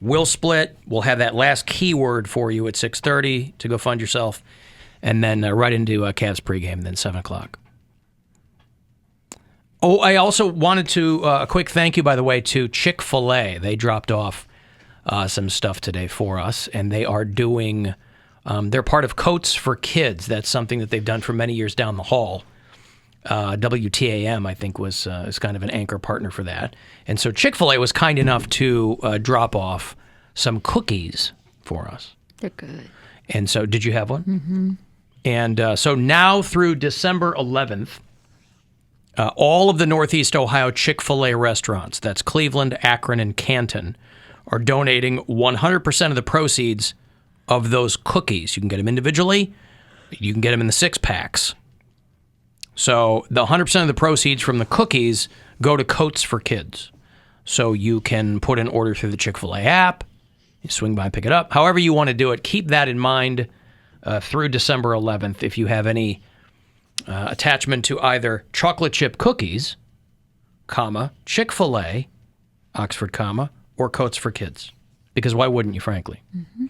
We'll split. We'll have that last keyword for you at 6:30 to go fund yourself, and then right into Cavs pregame, then 7 o'clock. Oh, I also wanted to, a quick thank you, by the way, to Chick-fil-A. They dropped off some stuff today for us, and they are doing, they're part of Coats for Kids. That's something that they've done for many years down the hall. WTAM, I think, is kind of an anchor partner for that. And so Chick-fil-A was kind enough to drop off some cookies for us. They're good. And so, did you have one? Mm-hmm. And so now through December 11th, all of the Northeast Ohio Chick-fil-A restaurants, that's Cleveland, Akron, and Canton, are donating 100% of the proceeds of those cookies. You can get them individually. You can get them in the 6-packs. So the 100% of the proceeds from the cookies go to Coats for Kids. So you can put an order through the Chick-fil-A app. You swing by and pick it up. However you want to do it, keep that in mind through December 11th if you have any attachment to either chocolate chip cookies, comma, Chick-fil-A, Oxford, comma, or Coats for Kids. Because why wouldn't you, frankly? Mm-hmm.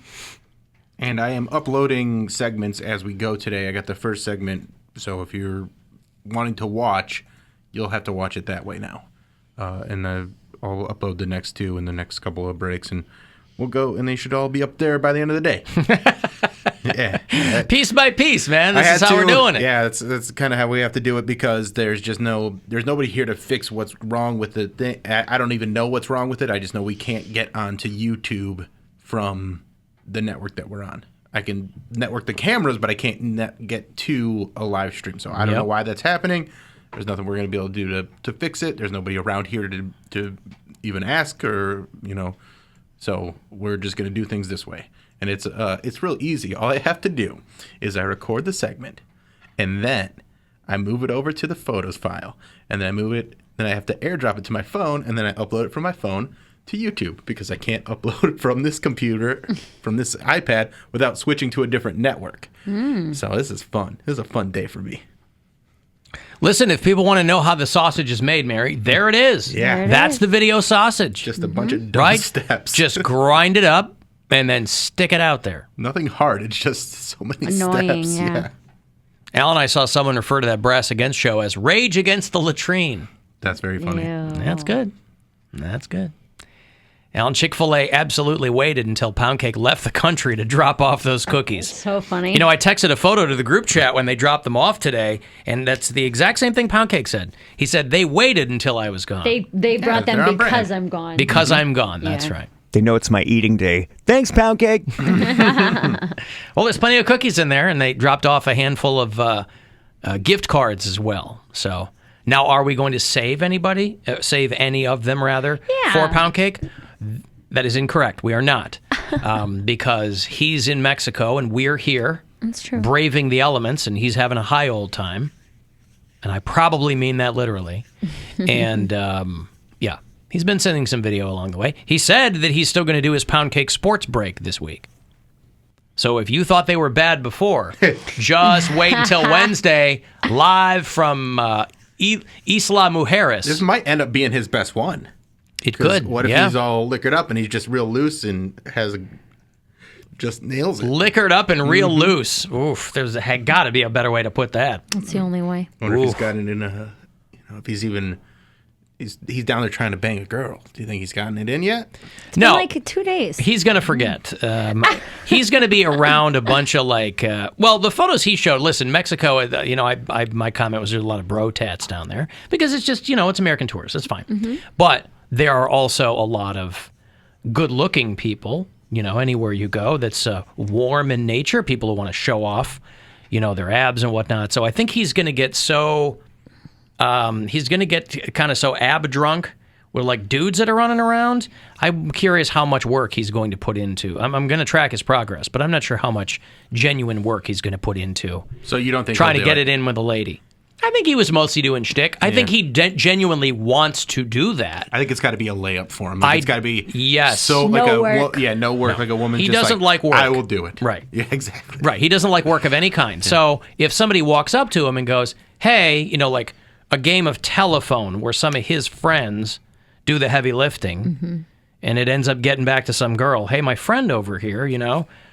And I am uploading segments as we go today. I got the first segment, so if you're wanting to watch, you'll have to watch it that way now. And I'll upload the next two in the next couple of breaks, and we'll go, and they should all be up there by the end of the day. Yeah. Piece by piece, man. This is how we're doing it. Yeah, that's kind of how we have to do it because there's nobody here to fix what's wrong with the thing. I don't even know what's wrong with it. I just know we can't get onto YouTube from the network that we're on. I can network the cameras, but I can't get to a live stream. So I don't know why that's happening. There's nothing we're going to be able to do to fix it. There's nobody around here to even ask or, so we're just going to do things this way. And it's real easy. All I have to do is I record the segment, and then I move it over to the photos file, and then then I have to airdrop it to my phone, and then I upload it from my phone to YouTube because I can't upload it from this computer, from this iPad, without switching to a different network. So this is fun. This is a fun day for me. Listen, if people want to know how the sausage is made, Mary, there it is. Yeah. That's the video sausage. Just a bunch of dumb steps. Just grind it up and then stick it out there. Nothing hard. It's just so many Annoying, steps. yeah. Alan, I saw someone refer to that Brass Against show as Rage Against the Latrine. That's very funny. Ew. That's good. That's good. Alan, Chick-fil-A absolutely waited until Poundcake left the country to drop off those cookies. So funny. I texted a photo to the group chat when they dropped them off today, and that's the exact same thing Poundcake said. He said, they waited until I was gone. They brought they're them on because brand. I'm gone. Because I'm gone, that's Yeah. right. They know it's my eating day. Thanks, Poundcake. Well, there's plenty of cookies in there, and they dropped off a handful of gift cards as well. So now, are we going to save anybody? Save any of them, rather, for Poundcake? That is incorrect. We are not. Because he's in Mexico, and we're here. That's true. Braving the elements, and he's having a high old time. And I probably mean that literally. And, yeah. He's been sending some video along the way. He said that he's still going to do his Poundcake sports break this week. So if you thought they were bad before, just wait until Wednesday, live from Isla Mujeres. This might end up being his best one. It could. What if he's all liquored up and he's just real loose and just nails it? Liquored up and real loose. Oof, there's got to be a better way to put that. That's the only way. I wonder if he's gotten it in if he's even... He's down there trying to bang a girl. Do you think he's gotten it in yet? It's No. been like 2 days. He's going to forget. He's going to be around a bunch of the photos he showed, listen, Mexico, my comment was there's a lot of bro tats down there because it's just, it's American tourists. It's fine. But there are also a lot of good-looking people, anywhere you go that's warm in nature, people who want to show off, their abs and whatnot. So I think he's going to get so... he's going to get kind of so ab drunk with dudes that are running around. I'm curious how much work he's going to put into. I'm going to track his progress, but I'm not sure how much genuine work he's going to put into. So you don't think trying to get it in with a lady? I think he was mostly doing shtick. I think he genuinely wants to do that. I think it's got to be a layup for him. It's got to be so no work. No work. Like a woman. He just doesn't like work. I will do it. Right. Yeah. Exactly. Right. He doesn't like work of any kind. Yeah. So if somebody walks up to him and goes, "Hey," a game of telephone where some of his friends do the heavy lifting, and it ends up getting back to some girl. Hey, my friend over here,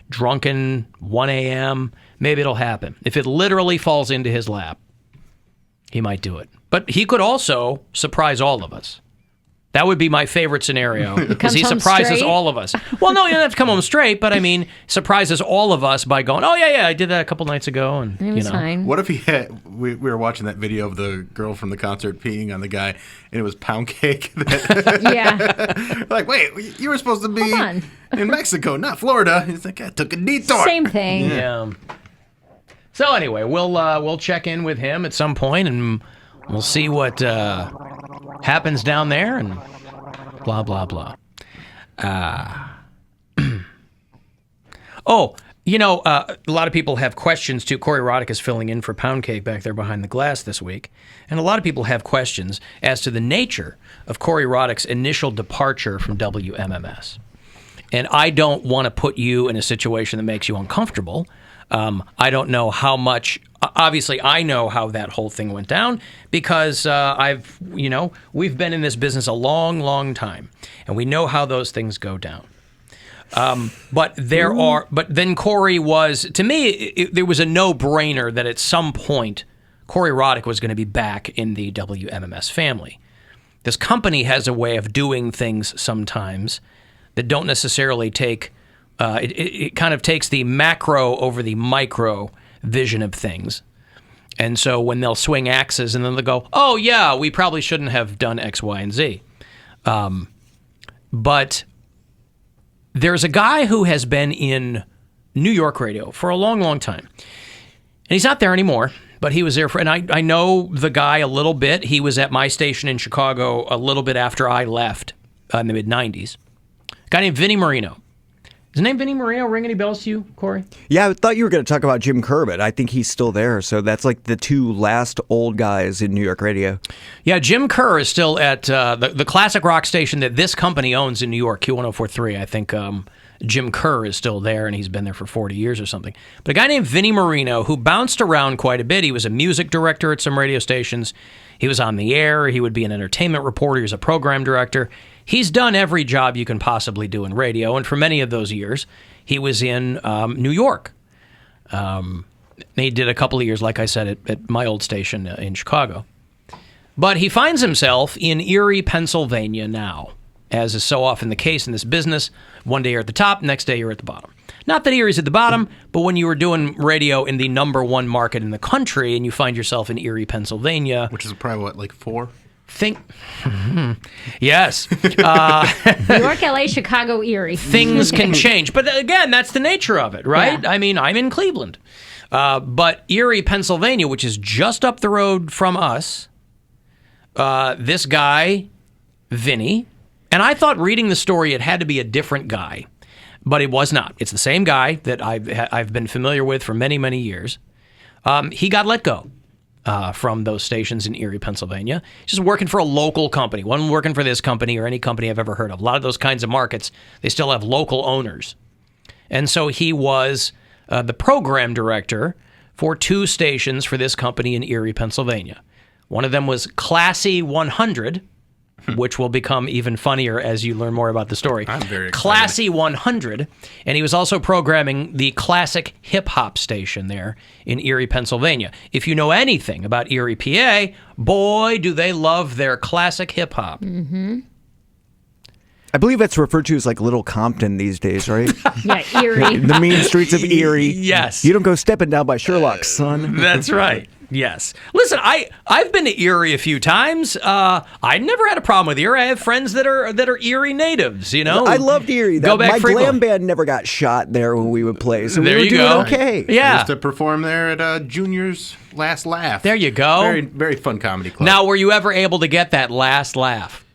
drunken 1 a.m., maybe it'll happen. If it literally falls into his lap, he might do it. But he could also surprise all of us. That would be my favorite scenario, because he surprises all of us. Well, no, you don't have to come home straight, but I mean, surprises all of us by going, oh, yeah, I did that a couple nights ago. And, it was fine. What if we were watching that video of the girl from the concert peeing on the guy, and it was Poundcake? Yeah. Like, wait, you were supposed to be in Mexico, not Florida. He's like, I took a detour. Same thing. Yeah. So anyway, we'll check in with him at some point, and we'll see what happens down there, and blah, blah, blah. A lot of people have questions, too. Corey Roddick is filling in for Poundcake back there behind the glass this week. And a lot of people have questions as to the nature of Corey Roddick's initial departure from WMMS. And I don't want to put you in a situation that makes you uncomfortable. I don't know how much. Obviously, I know how that whole thing went down because we've been in this business a long, long time, and we know how those things go down. But then Corey was, to me, there was a no-brainer that at some point Corey Roddick was going to be back in the WMMS family. This company has a way of doing things sometimes that don't necessarily take. It kind of takes the macro over the micro vision of things. And so when they'll swing axes and then they'll go, oh, yeah, we probably shouldn't have done X, Y, and Z. But there's a guy who has been in New York radio for a long, long time. And he's not there anymore, but he was there and I know the guy a little bit. He was at my station in Chicago a little bit after I left in the mid-'90s. A guy named Vinny Marino. Is his name Vinny Marino ring any bells to you, Corey? Yeah, I thought you were going to talk about Jim Kerr, but I think he's still there. So that's like the two last old guys in New York radio. Yeah, Jim Kerr is still at the classic rock station that this company owns in New York, Q1043. I think Jim Kerr is still there, and he's been there for 40 years or something. But a guy named Vinny Marino, who bounced around quite a bit. He was a music director at some radio stations. He was on the air. He would be an entertainment reporter. He was a program director. He's done every job you can possibly do in radio, and for many of those years, he was in New York. He did a couple of years, like I said, at my old station in Chicago. But he finds himself in Erie, Pennsylvania now, as is so often the case in this business. One day you're at the top, next day you're at the bottom. Not that Erie's at the bottom, but when you were doing radio in the number one market in the country and you find yourself in Erie, Pennsylvania. Which is probably, what, like 4? Yes. New York, LA, Chicago, Erie. Things can change. But again, that's the nature of it, right? Yeah. I mean, I'm in Cleveland. But Erie, Pennsylvania, which is just up the road from us, this guy, Vinny, and I thought reading the story it had to be a different guy, but it was not. It's the same guy that I've been familiar with for many, many years. He got let go. From those stations in Erie, Pennsylvania. Just working for a local company. Wasn't working for this company or any company I've ever heard of. A lot of those kinds of markets, they still have local owners. And so he was the program director for 2 stations for this company in Erie, Pennsylvania. One of them was Classy 100, which will become even funnier as you learn more about the story. I'm very excited. Classy 100, and he was also programming the classic hip-hop station there in Erie, Pennsylvania. If you know anything about Erie, PA, boy, do they love their classic hip-hop. Mm-hmm. I believe it's referred to as like Little Compton these days, right? Yeah, Erie. The mean streets of Erie. Yes. You don't go stepping down by Sherlock, son. That's right. Yes. Listen, I've been to Erie a few times. I never had a problem with Erie. I have friends that are Erie natives, you know. I loved Erie. Go back My frequently. glam band never got shot there when we would play, so There we were you doing go. okay. I Yeah. used to perform there at Junior's Last Laugh. There you go. Very, very fun comedy club. Now, were you ever able to get that last laugh?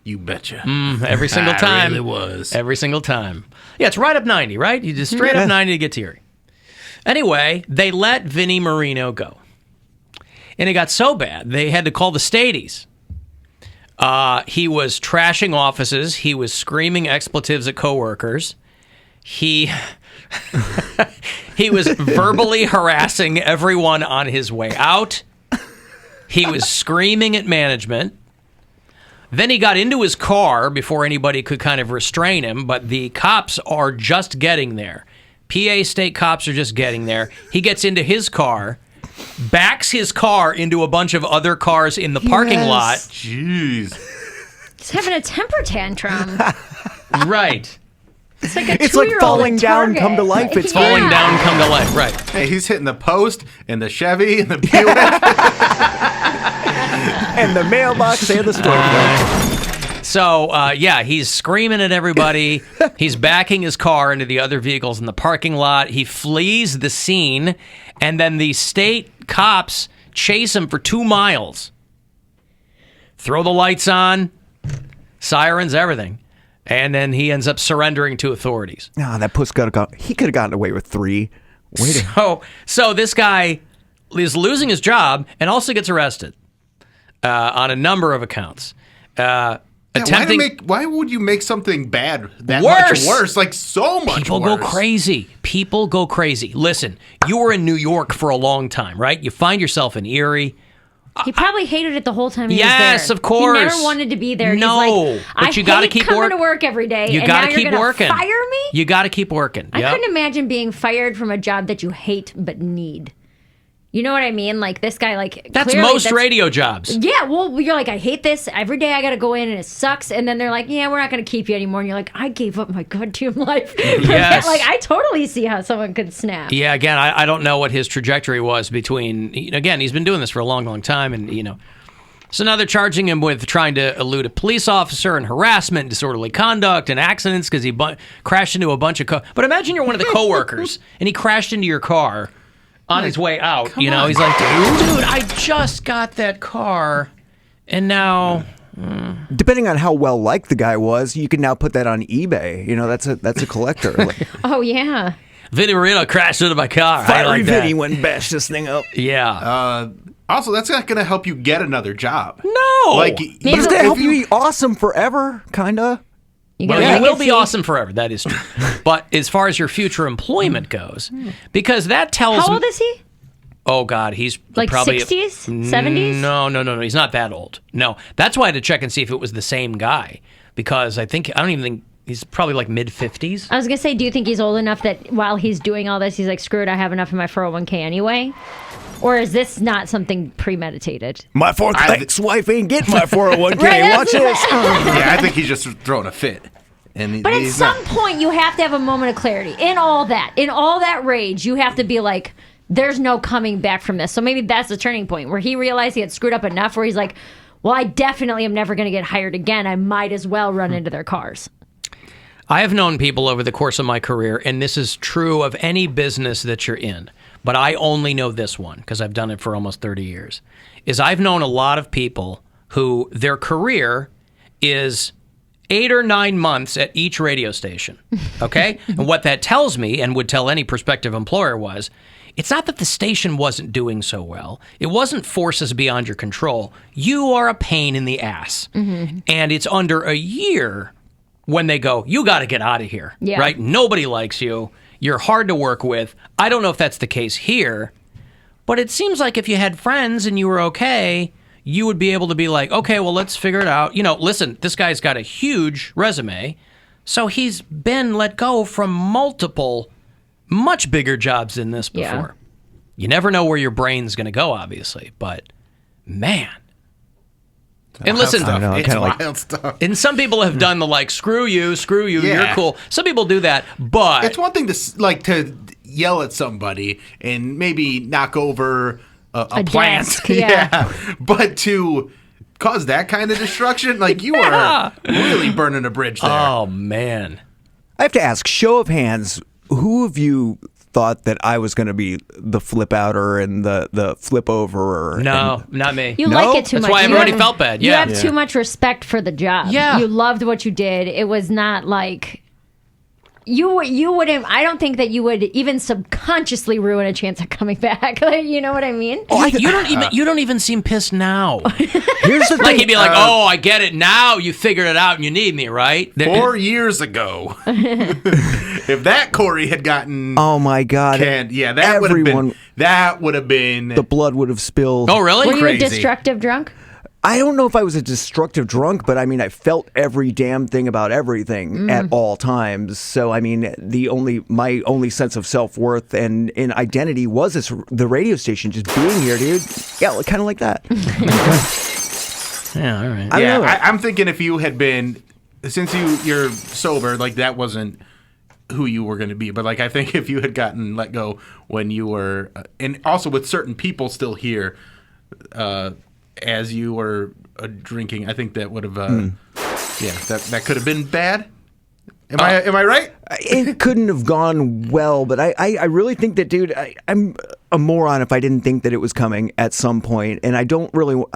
You betcha. Every single time. I really was. Every single time. Yeah, it's right up 90, right? You just straight up 90 to get to Erie. Anyway, they let Vinny Marino go. And it got so bad, they had to call the Stadies. He was trashing offices. He was screaming expletives at coworkers. He was verbally harassing everyone on his way out. He was screaming at management. Then he got into his car before anybody could kind of restrain him, but the cops are just getting there. PA state cops are just getting there. He gets into his car, backs his car into a bunch of other cars in the parking lot. Jeez. He's having a temper tantrum. Right. It's like a It's like 2-year-old falling at down, Target. come to life. It's Falling down, come to life. Right. Hey, he's hitting the post and the Chevy and the Buick. And the mailbox and the storefront. So, he's screaming at everybody. He's backing his car into the other vehicles in the parking lot. He flees the scene, and then the state cops chase him for 2 miles. Throw the lights on, sirens, everything. And then he ends up surrendering to authorities. Nah, that puss he could have gotten away with 3. So this guy is losing his job and also gets arrested on a number of accounts. Why would you make something bad that Worse. much worse? Like so much People worse. go crazy. People go crazy. Listen, you were in New York for a long time, right? You find yourself in Erie. He probably hated it the whole time he was there. Yes, of course. He never wanted to be there. No, He's like, but you gotta keep coming work- to work every day. You and got now to you're keep gonna working. Fire me? You got to keep working. I Yep. couldn't imagine being fired from a job that you hate but need. You know what I mean? Like this guy, like That's clearly most radio jobs. Yeah, well, you're like, I hate this. Every day I got to go in and it sucks. And then they're like, yeah, we're not going to keep you anymore. And you're like, I gave up my goddamn life. Yes. Like, I totally see how someone could snap. Yeah, again, I don't know what his trajectory was between. Again, he's been doing this for a long, long time, and So now they're charging him with trying to elude a police officer and harassment, disorderly conduct, and accidents because he crashed into a bunch of. But imagine you're one of the coworkers and he crashed into your car on his way out. He's like, dude, I just got that car, and now. Depending on how well liked the guy was, you can now put that on eBay. That's a collector. Like, Oh, yeah. Vinny Marino crashed into my car. I Fiery like that. Vinny went and bashed this thing up. Yeah. Also, that's not going to help you get another job. No. Like, Maybe But it's if gonna help you be awesome forever, kinda. You Well, gotta you will legacy. be awesome forever. That is true. But as far as your future employment goes, because that tells How me. old is he? Oh, God, he's Like probably 60s? 70s? No. He's not that old. No, that's why I had to check and see if it was the same guy, because I don't even think he's probably like mid 50s. I was going to say, do you think he's old enough that while he's doing all this, he's like, screw it, I have enough in my 401k anyway? Or is this not something premeditated? My fourth ex-wife ain't getting my 401k. Right, Watch that's- this. Yeah, I think he's just throwing a fit. And But at he's some not- point, you have to have a moment of clarity. In all that rage, you have to be like, there's no coming back from this. So maybe that's the turning point where he realized he had screwed up enough where he's like, well, I definitely am never going to get hired again. I might as well run into their cars. I have known people over the course of my career, and this is true of any business that you're in, but I only know this one because I've done it for almost 30 years, is I've known a lot of people who their career is 8 or 9 months at each radio station, okay? And what that tells me, and would tell any prospective employer, was it's not that the station wasn't doing so well. It wasn't forces beyond your control. You are a pain in the ass. Mm-hmm. And it's under a year when they go, you got to get out of here, Yeah. right? Nobody likes you. You're hard to work with. I don't know if that's the case here, but it seems like if you had friends and you were okay, you would be able to be like, okay, well, let's figure it out. Listen, this guy's got a huge resume, so he's been let go from multiple, much bigger jobs than this before. Yeah. You never know where your brain's going to go, obviously, but man. And listen, I know, it's kinda like- wild stuff. and some people have done the like, screw you, Yeah. you're cool. Some people do that, but It's one thing to yell at somebody and maybe knock over a plant, desk, yeah. but to cause that kind of destruction, like you are really burning a bridge there. oh man. I have to ask, show of hands, who of you thought that I was going to be the flip outer and the flip over? No, not me. You No? like it too That's much. why I've You already have- felt bad. You Yeah. have too much respect for the job. Yeah. You loved what you did. It was not like you wouldn't. I don't think that you would even subconsciously ruin a chance of coming back. Like, you know what I mean? You don't even seem pissed now. Here's the Like thing. he'd be like, "Oh, I get it now. You figured it out, and you need me, right?" 4 years ago, if that Corey had gotten Oh my God! canned, yeah, that would have Everyone- been the blood would have spilled. Oh, really? Were you a Crazy. destructive drunk? I don't know if I was a destructive drunk, but I mean, I felt every damn thing about everything at all times. So, I mean, my only sense of self-worth and identity was the radio station, just being here, dude. Yeah, kind of like that. Yeah, all right. I'm thinking if you had been, since you're sober, like that wasn't who you were going to be. But like, I think if you had gotten let go when you were, and also with certain people still here, as you were drinking, I think that would have, that could have been bad. Am I right? It couldn't have gone well, but I really think that, dude, I'm a moron if I didn't think that it was coming at some point. And I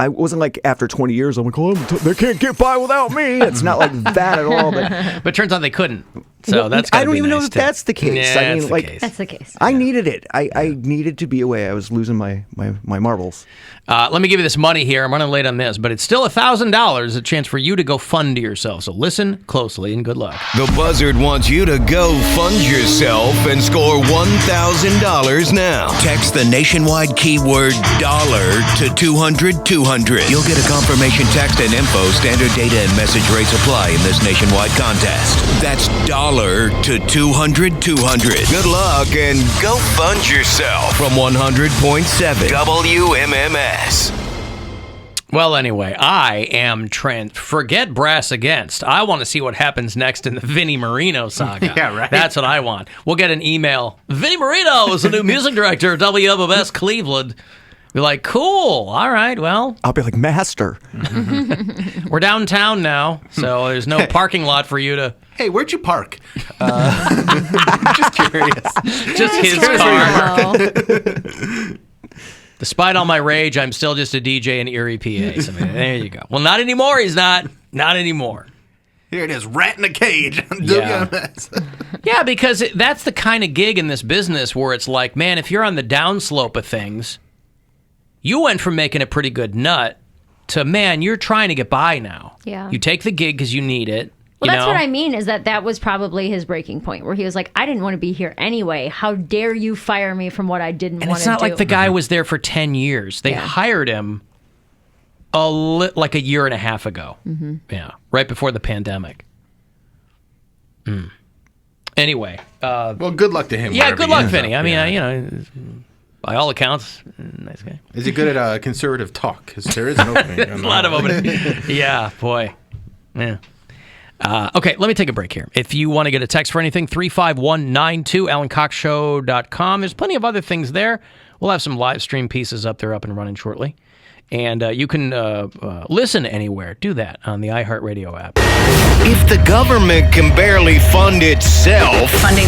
wasn't like after 20 years, I'm like, oh, they can't get by without me. It's not like that at all. But it turns out they couldn't. So that's I don't even nice know if that's the case. Yeah, I mean, That's the case. I needed it. I needed to be away. I was losing my marbles. Let me give you this money here. I'm running late on this, but it's still $1,000, a chance for you to go fund yourself. So listen closely and good luck. The Buzzard wants you to go fund yourself and score $1,000 now. Text the nationwide keyword dollar to 200-200. You'll get a confirmation text and info. Standard data and message rates apply in this nationwide contest. That's dollar to 200-200. Good luck and go fund yourself from 100.7 WMMS. Well, anyway, I am forget Brass Against. I want to see what happens next in the Vinny Marino saga. Yeah, right. That's what I want. We'll get an email. Vinny Marino is the new music director of WMMS Cleveland. Be like, cool. All right, well. I'll be like, master. We're downtown now, so there's no parking lot for you to... Hey, where'd you park? Just curious. Just his car. Despite all my rage, I'm still just a DJ in Erie, PA. So there you go. Well, not anymore. He's not. Not anymore. Here it is, rat in a cage on Yeah. WMS. Yeah, because that's the kind of gig in this business where it's like, man, if you're on the downslope of things, you went from making a pretty good nut to, man, you're trying to get by now. Yeah. You take the gig because you need it. Well, that's what I mean, is that was probably his breaking point, where he was like, I didn't want to be here anyway. How dare you fire me from what I didn't And want it's to do? not like the guy was there for 10 years. They hired him like a year and a half ago. Mm-hmm. Yeah, right before the pandemic. Anyway. Well, good luck to him. Yeah, wherever good he luck, ends Vinny. up. I mean, Yeah. by all accounts, nice guy. Is he good at conservative talk? Because there is an opening. A lot of opening. Yeah, boy. Yeah. Okay, let me take a break here. If you want to get a text for anything, 35192, AlanCoxShow.com. There's plenty of other things there. We'll have some live stream pieces up there, up and running shortly. And you can listen anywhere. Do that on the iHeartRadio app. If the government can barely fund itself, funding